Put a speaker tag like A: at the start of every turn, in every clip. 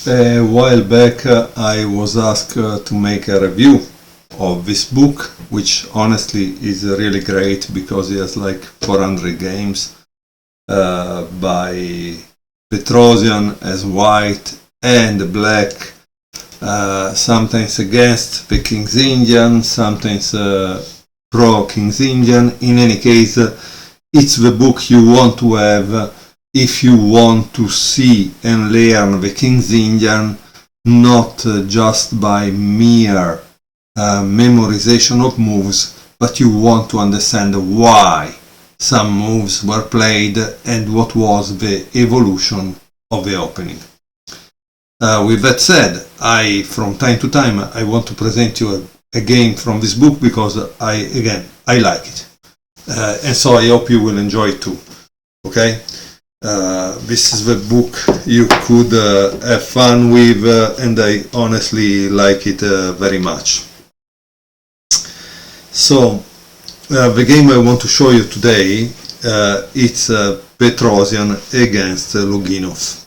A: A while back I was asked to make a review of this book, which honestly is really great because it has like 400 games by Petrosian as white and black, sometimes against the King's Indian, sometimes pro King's Indian. In any case, it's the book you want to have if you want to see and learn the King's Indian, not just by mere memorization of moves, but you want to understand why some moves were played and what was the evolution of the opening. With that said, from time to time I want to present you a game from this book because I like it, and so I hope you will enjoy it too. Okay. This is the book you could have fun with, and I honestly like it very much. So the game I want to show you today, it's Petrosian against Loginov.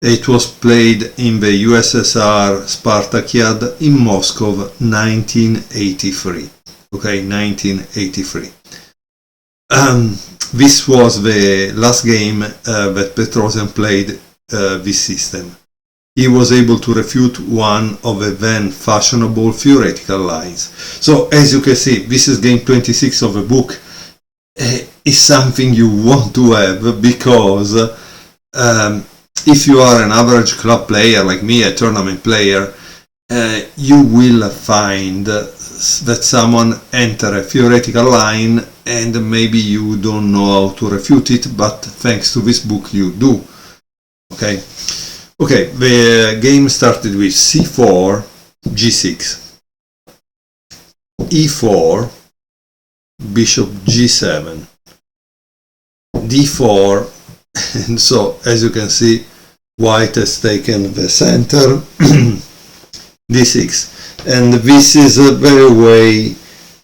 A: It was played in the USSR Spartakiad in Moscow 1983. Okay, 1983. This was the last game that Petrosian played this system. He was able to refute one of the then fashionable theoretical lines. So as you can see, this is game 26 of the book. It's something you want to have because if you are an average club player like me, a tournament player, you will find that someone enter a theoretical line and maybe you don't know how to refute it, but thanks to this book you do. Okay, the game started with c4, g6, e4, bishop g7, d4, and so as you can see, white has taken the center, d6, and this is the very way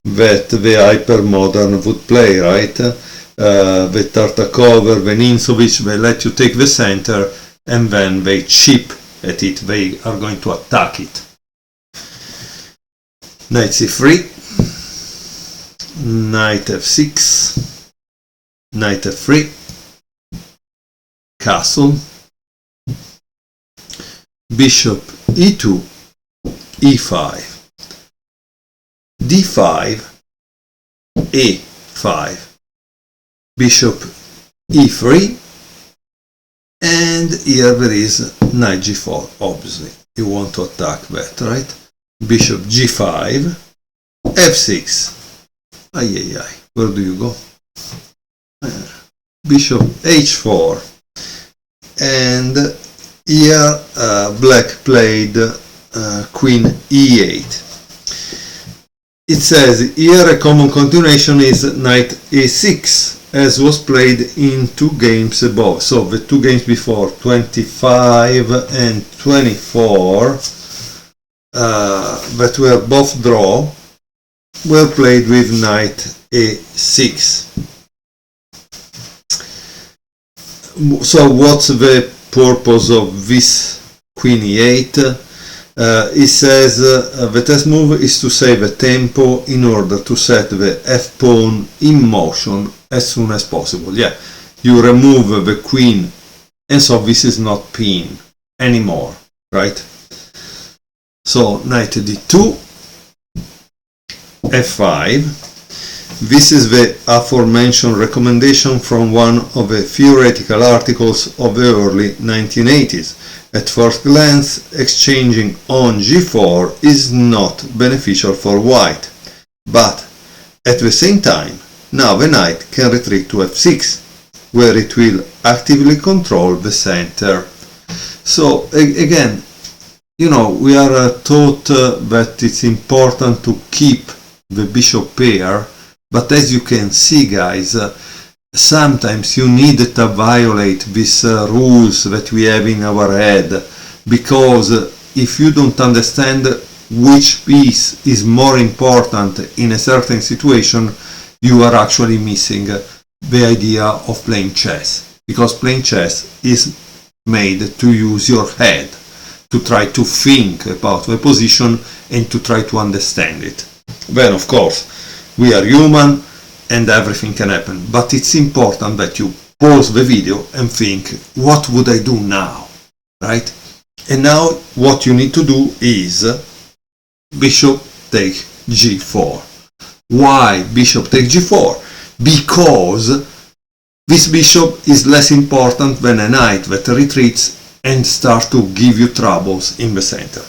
A: that the hypermodern would play, right? The Tartakov, the Nintsovich, they let you take the center and then they chip at it, they are going to attack it. Knight c3, knight f6, knight f3, castle, bishop e2, e5, d5, a5, bishop e3, and here there is knight g4, obviously. You want to attack that, right? Bishop g5, f6, where do you go? Bishop h4, and here black played queen e8. It says here a common continuation is knight a6, as was played in 2 games above. So the 2 games before, 25 and 24, that were both draw, were played with knight a6. So what's the purpose of this queen e8? It says the test move is to save a tempo in order to set the f-pawn in motion as soon as possible. Yeah, you remove the queen, and so this is not pin anymore, right? So knight d2, f5. This is the aforementioned recommendation from one of the theoretical articles of the early 1980s. At first glance, exchanging on g4 is not beneficial for white, but at the same time, now the knight can retreat to f6, where it will actively control the center. So again, you know, we are taught that it's important to keep the bishop pair, but as you can see, guys, sometimes you need to violate these rules that we have in our head, because if you don't understand which piece is more important in a certain situation, you are actually missing the idea of playing chess, because playing chess is made to use your head. to try to think about the position and to try to understand it. Then of course we are human and everything can happen, but it's important that you pause the video and think, what would I do now, right? And now what you need to do is bishop take g4. Why bishop take g4? Because this bishop is less important than a knight that retreats and starts to give you troubles in the center.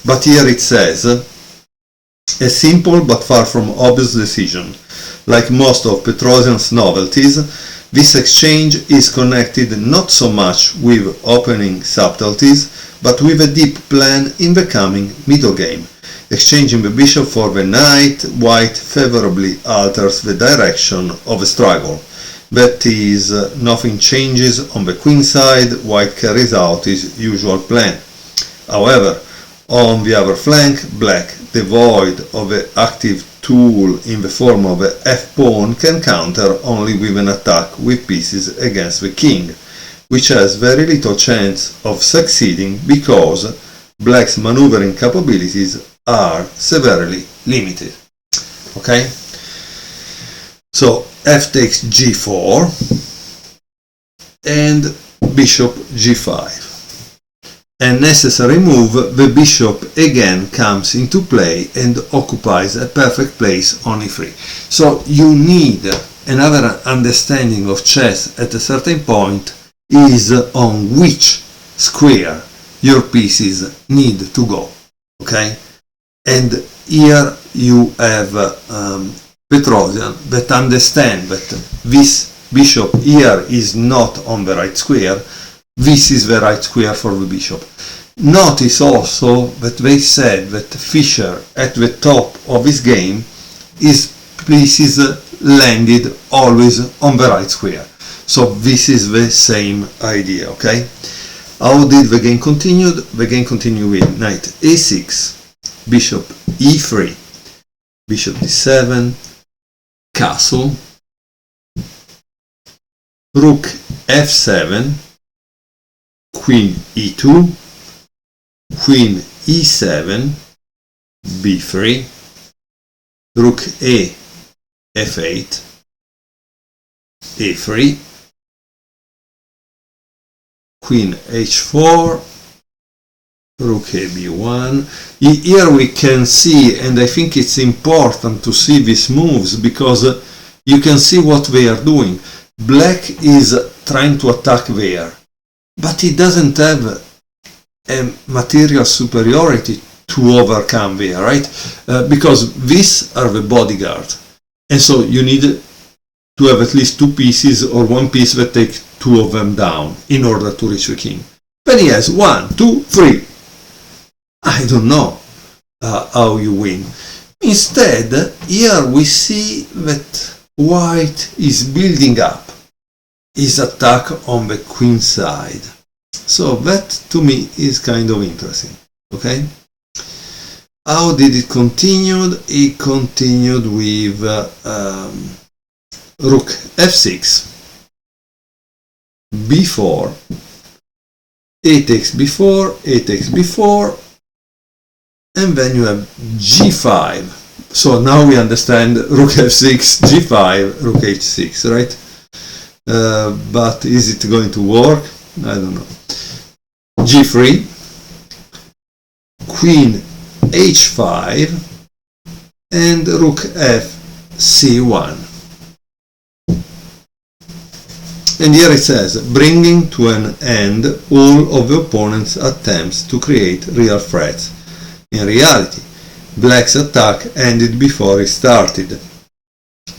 A: But here it says, a simple but far from obvious decision. Like most of Petrosian's novelties, this exchange is connected not so much with opening subtleties, but with a deep plan in the coming middle game. Exchanging the bishop for the knight, white favorably alters the direction of the struggle. That is, nothing changes on the queen side, white carries out his usual plan. However, on the other flank, black, devoid of the active tool in the form of a f-pawn, can counter only with an attack with pieces against the king, which has very little chance of succeeding because black's maneuvering capabilities are severely limited. Okay? So f takes g4 and bishop g5. A necessary move, the bishop again comes into play and occupies a perfect place on e3. So you need another understanding of chess at a certain point is on which square your pieces need to go. Okay? And here you have Petrosian that understand that this bishop here is not on the right square. This is the right square for the bishop. Notice also that they said that Fischer at the top of his game, his pieces landed always on the right square. So this is the same idea, okay? How did the game continue? The game continued with knight a6, bishop e3, bishop d7, castle, rook f7, queen e2, queen e7, b3, rook a, f8, a3, queen h4, rook a b1. Here we can see, and I think it's important to see these moves because you can see what they are doing. Black is trying to attack there, but he doesn't have a material superiority to overcome there, right? Because these are the bodyguards, and so you need to have at least two pieces or one piece that take two of them down in order to reach the king. Then he has 1, 2, 3. I don't know how you win. Instead, here we see that white is building up his attack on the queen side. So that to me is kind of interesting. Okay? How did it continue? It continued with rook f6, b4, a takes b4, a takes b4, and then you have g5. So now we understand rook f6, g5, rook h6, right? But is it going to work? I don't know. g3, queen h5, and rook f c1. And here it says, bringing to an end all of the opponent's attempts to create real threats. In reality, black's attack ended before it started,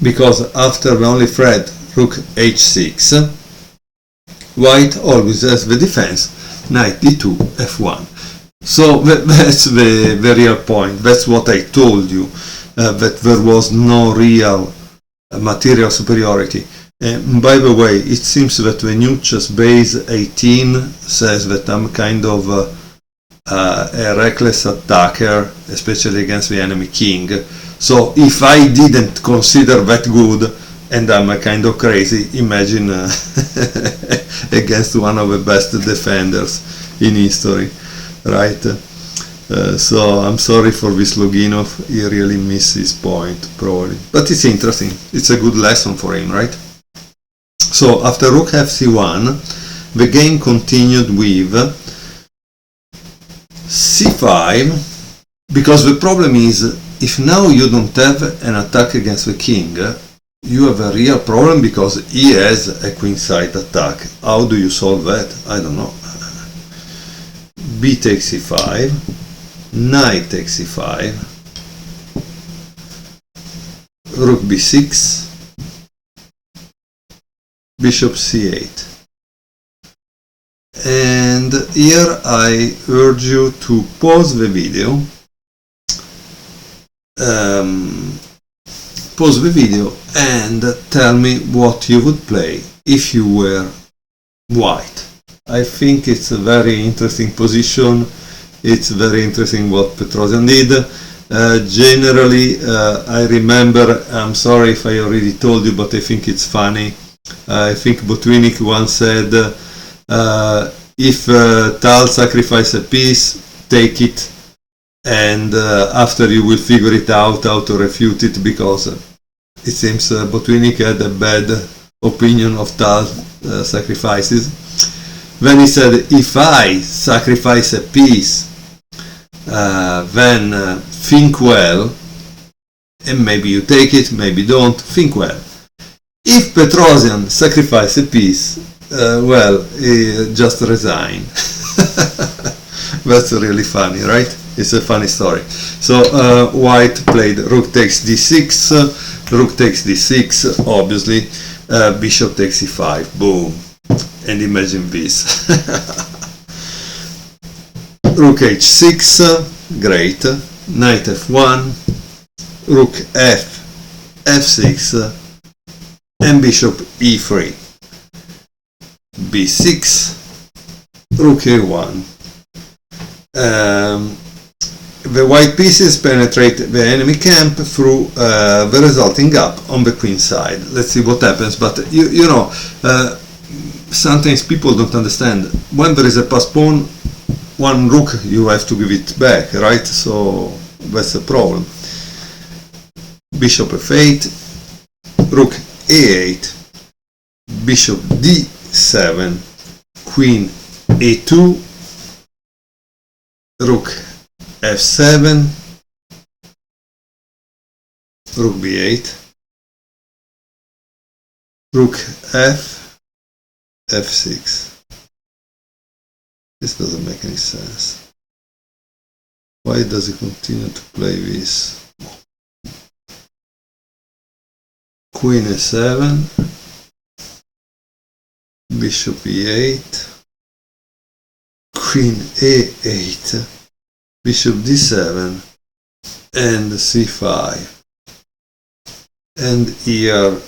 A: because after the only threat, rook h6, white always has the defense, knight d2, f1. So that's the real point. That's what I told you, that there was no real material superiority. By the way, it seems that the new chess base 18 says that I'm kind of a reckless attacker, especially against the enemy king. So if I didn't consider that good, and I'm a kind of crazy, imagine against one of the best defenders in history. right? So I'm sorry for this Loginov, he really missed his point, probably. But it's interesting, it's a good lesson for him, right? So after rook fc1, the game continued with c5, because the problem is, if now you don't have an attack against the king, you have a real problem because he has a queenside attack. How do you solve that? I don't know. B takes c5, knight takes c5, rook b6, bishop c8. And here I urge you to pause the video, and tell me what you would play if you were white. I think it's a very interesting position. It's very interesting what Petrosian did. Generally, I remember, I'm sorry if I already told you, but I think it's funny. I think Botvinnik once said, if Tal sacrifice a piece, take it, and after you will figure it out how to refute it, because it seems Botvinnik had a bad opinion of Tal sacrifices. Then he said, if I sacrifice a piece, then think well, and maybe you take it, maybe don't, think well. If Petrosian sacrifice a piece, well, just resign. That's really funny, right? It's a funny story. So white played rook takes d6, rook takes d6, obviously, bishop takes e5, boom. And imagine this. Rook h6, great, knight f1, rook f6, and bishop e3, b6, rook a1. The white pieces penetrate the enemy camp through the resulting gap on the queen side. Let's see what happens, but you know, sometimes people don't understand. When there is a pass pawn, one rook, you have to give it back, right? So that's a problem. Bishop f8, rook a8, bishop d7, queen a2, rook f7, rook b8, rook f6. This doesn't make any sense. Why does he continue to play this? Queen a7, bishop e8, queen a8, bishop d7, and c5. And here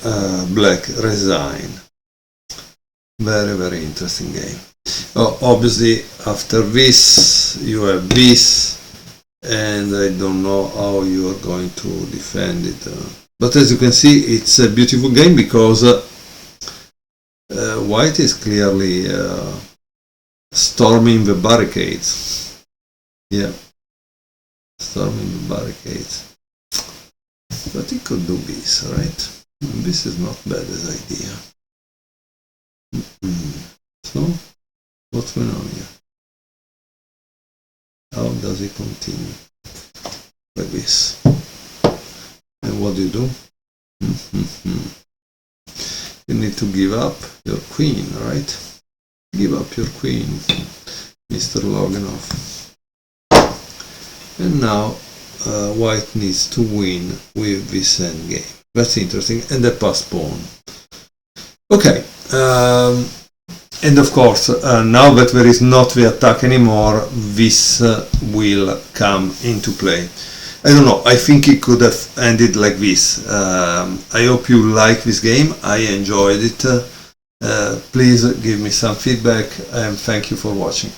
A: black resign. Very, very interesting game. Obviously, after this, you have this, and I don't know how you are going to defend it. But as you can see, it's a beautiful game because white is clearly storming the barricades. Yeah, storming the barricades. But he could do this, right? This is not bad as idea. So, what's going on here? How does he continue? Like this. And what do you do? You need to give up your queen, right? Give up your queen, Mr. Loginov. And now white needs to win with this endgame. That's interesting. And the pass pawn. Okay. And of course, now that there is not the attack anymore, this will come into play. I don't know, I think it could have ended like this. I hope you like this game, I enjoyed it. Please give me some feedback and thank you for watching.